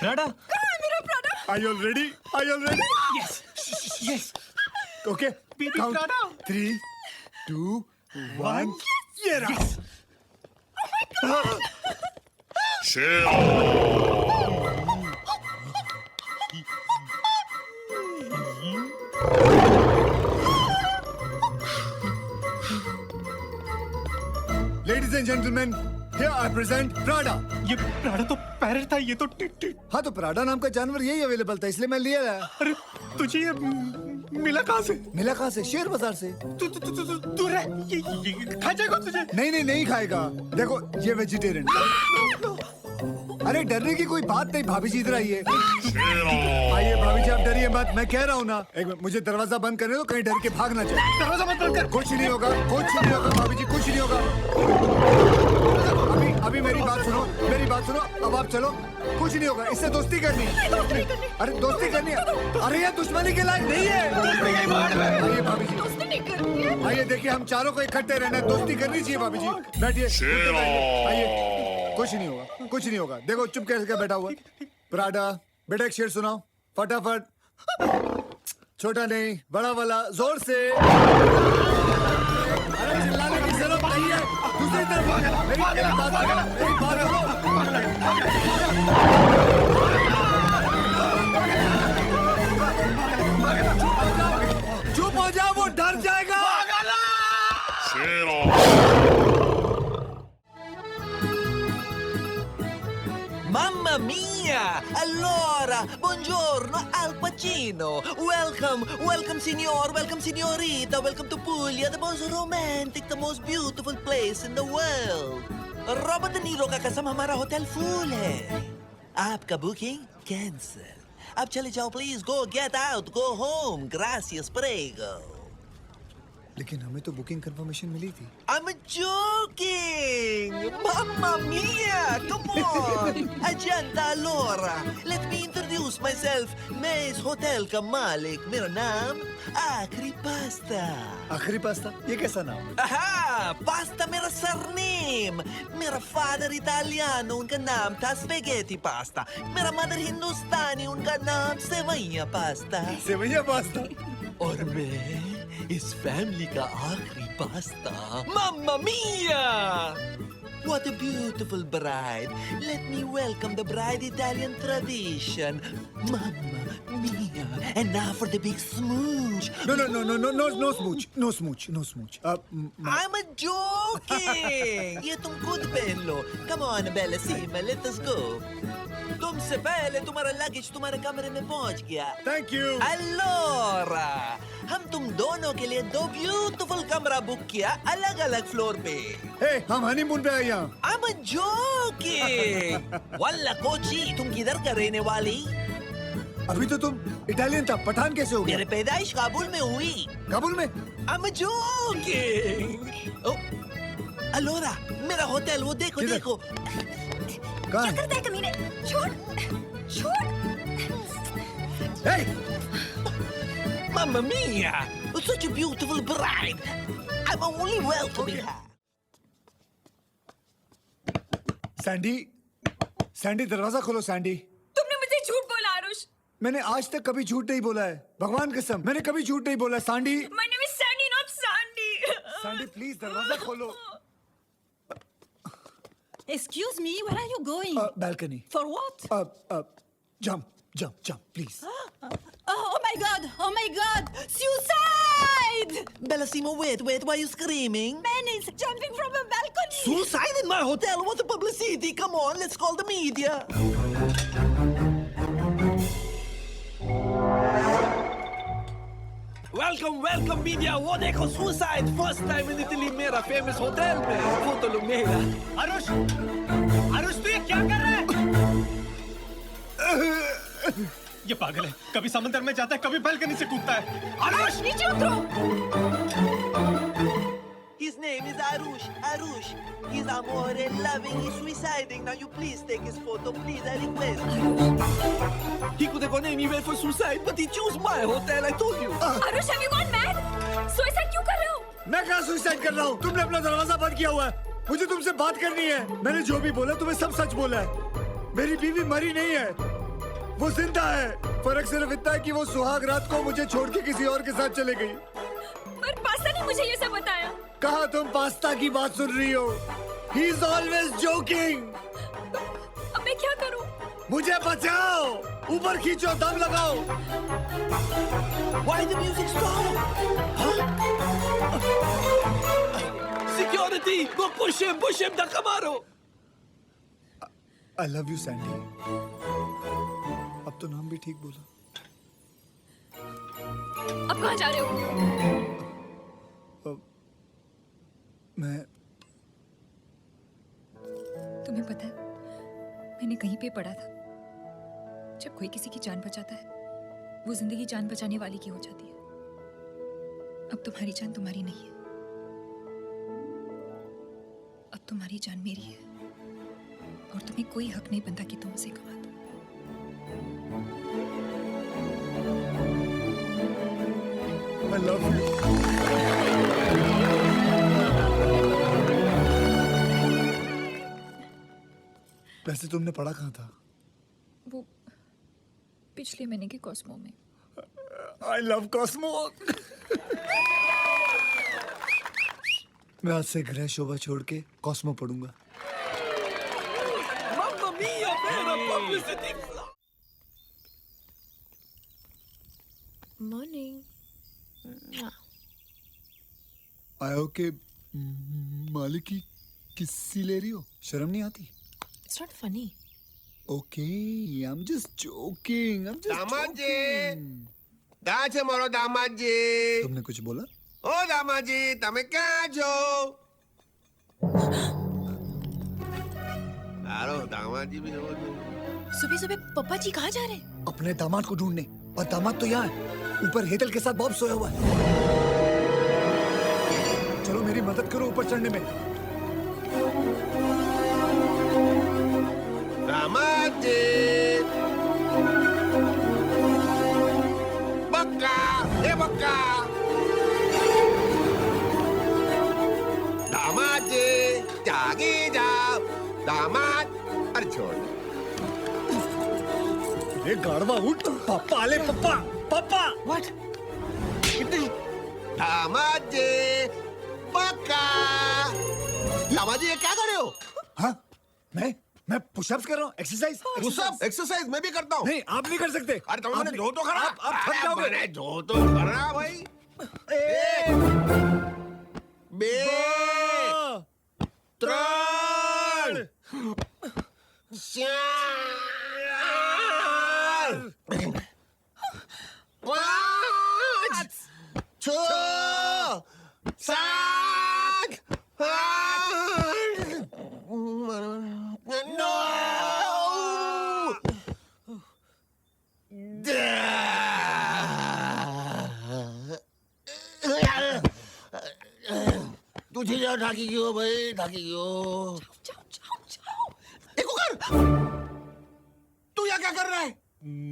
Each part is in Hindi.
प्राडा। कहाँ है मेरा Prada? Are you all ready? Are you all ready? Yes, yes. Okay. Baby Count. Prada. 3, 2, 1. ये रहा. Ladies and gentlemen, here I present Prada. ये प्राडा तो पैरट था, ये तो टिट। हाँ तो प्राडा नाम का जानवर यही अवेलेबल था इसलिए मैं लिया लाया. अरे तुझे ये मिला कहाँ से? मिला कहाँ से? शेयर बाजार से. तू रह, ये खा जाएगा तुझे? नहीं खाएगा. देखो ये वेजिटेरियन. अरे डरने की कोई बात नहीं. भाभी जी इधर आइए. आइए भाभी जी, आप डरिए मत. मैं कह रहा हूँ ना. एक मिनट, मुझे दरवाजा बंद करने दो, कहीं डर के भाग ना जाए. दरवाजा मत बंद कर। कुछ नहीं होगा भाभी जी, कुछ नहीं होगा. अभी मेरी बात सुनो. अब आप चलो. कुछ नहीं होगा. इससे दोस्ती करनी है. अरे दोस्ती करनी है. अरे ये दुश्मनी के लायक नहीं है. आइए भाभी जी, दोस्ती नहीं करनी है। आइए. देखिए हम चारों को इकट्ठे रहना है. दोस्ती करनी चाहिए भाभी जी. बैठिए. आइए. कुछ नहीं होगा. देखो चुप कैसे बैठा हुआ. प्राडा बेटा एक शेर सुनाओ फटाफट. छोटा नहीं, बड़ा वाला, जोर से. अरे चिल्लाने की जरूरत नहीं है. दूसरी तरफ मेरी बात चुप हो जाओ, वो डर जाएगा. Mamma mia! Allora, buongiorno Al Pacino. Welcome signor, welcome signorita, welcome to Puglia, the most romantic, the most beautiful place in the world. Robert De Niro का कसम हमारा होटल फुल है. आपका बुकिंग कैंसिल. अब चले जाओ please. Go get out, go home. Gracias, prego. लेकिन हमें तो बुकिंग कंफर्मेशन मिली थी. I'm joking! Mamma mia! Come on! Agenda allora! Let me introduce myself. मैं इस होटल का मालिक. मेरा नाम आखरी पास्ता. आखिरी पास्ता? ये कैसा नाम? आहा! पास्ता मेरा सरनेम. मेरा फादर इटालियानो, उनका नाम था स्पेगेटी पास्ता. मेरा मदर हिंदुस्तानी, उनका नाम सेवैया पास्ता. सेवैया पास्ता. और मैं इस फैमिली का आखिरी pasta. Mamma mia! What a beautiful bride. Let me welcome the bride Italian tradition. Mamma mia. And now for the big smooch. No smooch. No smooch. I'm a joking. ये तुम खुद पहन लो. Come on, Bella Sima, let us go. तुमसे पहले तुम्हारा लगेज तुम्हारे कमरे में पहुंच गया. Thank you. Allora, हम तुम दोनों के लिए 2 ब्यूटीफुल कमरा बुक किया अलग अलग फ्लोर पे. Hey, हम हनीमून पे आए यहाँ. I'm a joking. वल्ला कोची, तुम किधर का रहने वाली? अभी तो तुम इटालियन था. पठान कैसे हो गया? मेरे पैदाइश काबुल में हुई. काबुल में? I'm a joking. Oh, Allora, मेरा होटल वो देखो. किधर? देखो. कहाँ क्या है? करता है कमीने? छोड़. Hey! Mamma mia! Such a beautiful bride. I'm only welcoming her. Sandy दरवाजा खोलो. सैंडी, तुमने मुझे झूठ बोला आरुष. मैंने आज तक कभी झूठ नहीं बोला है. भगवान कसम मैंने कभी झूठ नहीं बोला है. Sandy, My name is Sandy, not Sandy. Sandy please दरवाजा खोलो. Excuse me, where are you going? Balcony. For what? Jump, please. Oh my God! Suicide! Bellissimo, wait, why are you screaming? Man is jumping from a balcony! Suicide in my hotel? What a publicity! Come on, let's call the media. Welcome media. वो देखो suicide first time in Italy मेरा famous hotel में. फोटो लो मेरा. आरुष तू ये क्या कर रहा है? ये पागल है. कभी समंदर में जाता है, कभी बालकनी से कूदता है. आरुष नीचे उतरो. His name is Arush. He's amore loving, he's suiciding. Now you please take his photo, please, I request. He could have gone anywhere for suicide, but he chose my hotel, I told you. Aarush, have you gone mad? Suicide क्यों कर रहे हो? मैं कहाँ सुसाइड कर रहा हूँ? तुमने अपना दरवाजा बंद किया हुआ है. मुझे तुमसे बात करनी है. मैंने जो भी बोला तुम्हें सब सच बोला है. मेरी बीवी मरी नहीं है. वो जिंदा है। फर्क सिर्फ इतना है कि वो सुहाग रात को मुझे छोड़ के किसी और के साथ चले गई। पर पास्ता ने मुझे ये सब बताया। कहा तुम पास्ता की बात सुन रही हो? He is always joking. अब मैं क्या करूं? मुझे बचाओ, ऊपर खींचो, दम लगाओ। Why the music stop? Huh? Security! Go push him, धक्का मारो! I love you, Sandy. अब तो नाम भी ठीक बोला। अब कहाँ जा रहे हो? मैं तुम्हें पता है, मैंने कहीं पे पढ़ा था, जब कोई किसी की जान बचाता है, वो जिंदगी जान बचाने वाली की हो जाती है। अब तुम्हारी जान तुम्हारी नहीं है, अब तुम्हारी जान मेरी है, और तुम्हें कोई हक नहीं बनता कि तुम उसे गवा दो। I love you. वैसे तुमने पढ़ा कहाँ था? वो पिछले महीने के कॉस्मो में। I love Cosmo. मैं आज से गृह शोभा छोड़ के कॉस्मो पढ़ूंगा। Mamma mia, vera publicity! Morning. आयो के मालिक की किस्सी ले रही हो? शर्म नहीं आती? It's not funny. Okay, I'm just joking. दामाद जी, कहाँ છે મારો દામાદજી? तुमने कुछ बोला? ઓ દામાદજી, તમે ક્યાં છો? હાલો, દામાદજી બી જવો છો. सुबह सुबह पप्पा जी कहाँ जा रहे हैं? अपने दामाद को ढूंढने। और दामाद तो यहाँ है, ऊपर हेतल के साथ बॉब सोया हुआ है। चलो मेरी मदद करो ऊपर चढ़ने में। દામાદજી! બક્કા! એ બક્કા! દામાદજી! જાગી જાઓ! દામાદ! અરે છોડ. ये गाड़वा उठ। पापा आले, पापा पापा। What? दामादजी! बक्का! दामादजी, ये क्या कर रहे हो? हाँ, मैं पुशअप्स कर रहा हूँ, एक्सरसाइज। पुशअप एक्सरसाइज मैं भी करता हूँ। नहीं, आप नहीं कर सकते। अरे तुम मैंने धो तो खरा। आप थक जाओगे। मैंने धो तो खरा भाई। एक, बे, त्रण, चार, पाँच, छः, सात, आठ, नौ, तुझे जाओ ढाकी क्यों भाई, ढाकी क्यों? जाओ जाओ जाओ। देखो कर, तू यहाँ क्या कर रहा है?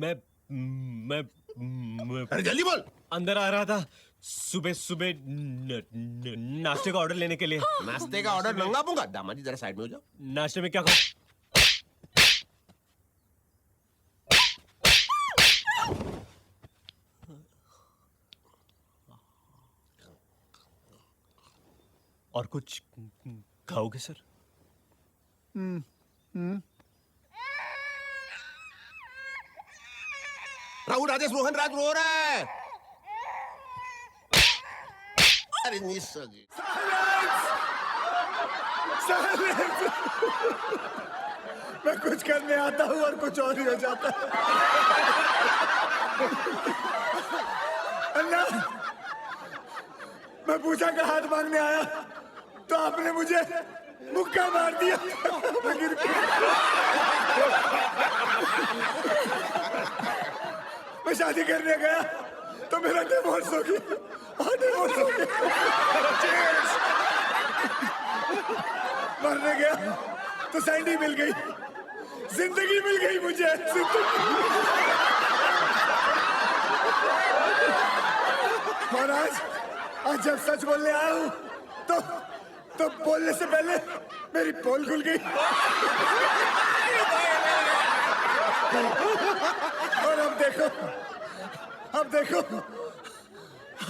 मैं अरे जल्दी बोल। अंदर आ रहा था सुबह सुबह नाश्ते का ऑर्डर लेने के लिए। नाश्ते का ऑर्डर मंगा दूंगा। दामाजी जरा साइड में हो जाओ। नाश्ते में क्या खाऊं? और कुछ खाओगे सर? राहुल राजेश रोहन राज रो रहा है। अरे निस्सगी। मैं कुछ करने आता हूँ और कुछ और ही हो जाता है। अन्ना, मैं पूजा का हाथ मांगने आया तो आपने मुझे मुक्का मार दिया। मैं गिर गया। मैं शादी करने गया तो मेरा डिवोर्स हो गया। डिवोर्स हो गया। मरने गया तो सैंडी मिल गई। जिंदगी मिल गई मुझे। और आज जब सच बोलने आया हूँ तो बोलने से पहले मेरी पोल खुल गई। देखो, अब देखो,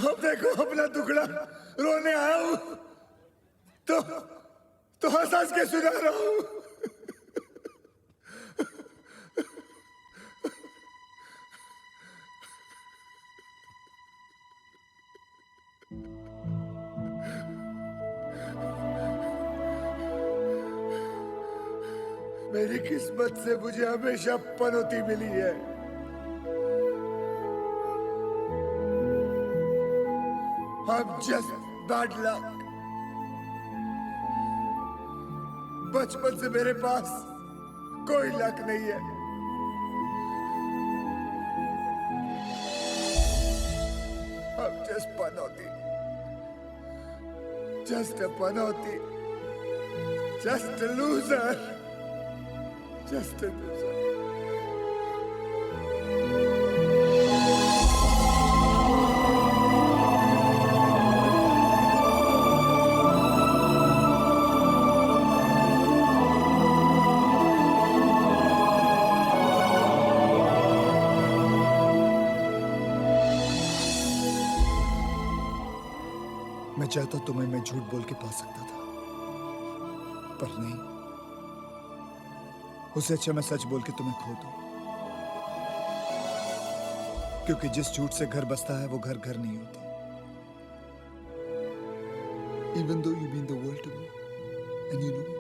अब देखो अपना टुकड़ा रोने आया हूं तो हंस हंस के सुना रहा हूं। मेरी किस्मत से मुझे हमेशा पनौती मिली है। I'm just bad luck। बचपन से मेरे पास कोई लक नहीं है। I'm just Panauti, just a Panauti, just a loser, just a loser। मैं चाहता तुम्हें मैं झूठ बोल के पा सकता था, पर नहीं। उससे अच्छा मैं सच बोल के तुम्हें खो दूं, क्योंकि जिस झूठ से घर बसता है वो घर घर नहीं होता। Even though you mean the world to me and you know it।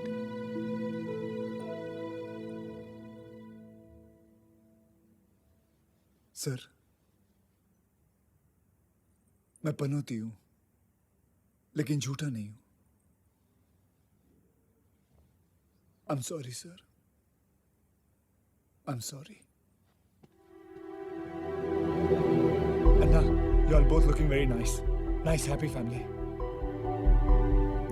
Sir, मैं पनौती हूं, लेकिन झूठा नहीं हूं। I'm sorry, sir। I'm sorry। Anna, you all both looking very nice। Nice, happy family।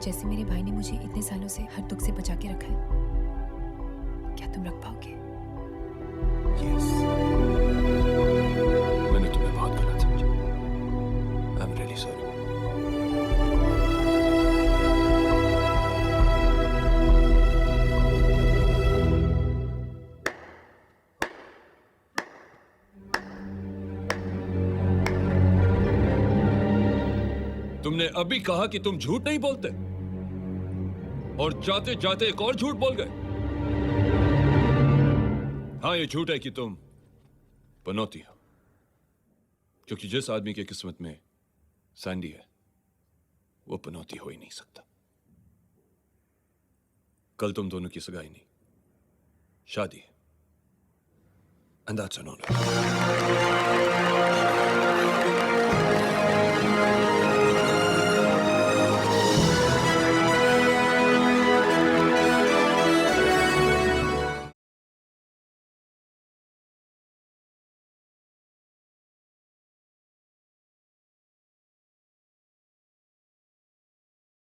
जैसे मेरे भाई ने मुझे इतने सालों से हर दुख से बचा के रखा है, क्या तुम रख पाओगे? Yes। मैंने तुम्हें बहुत गलत समझा। I'm really sorry। तुमने अभी कहा कि तुम झूठ नहीं बोलते, और जाते जाते एक और झूठ बोल गए। हाँ, ये झूठ है कि तुम पनौती हो, क्योंकि जिस आदमी की किस्मत में सैंडी है वो पनौती हो ही नहीं सकता। कल तुम दोनों की सगाई नहीं, शादी है, and that's an honor।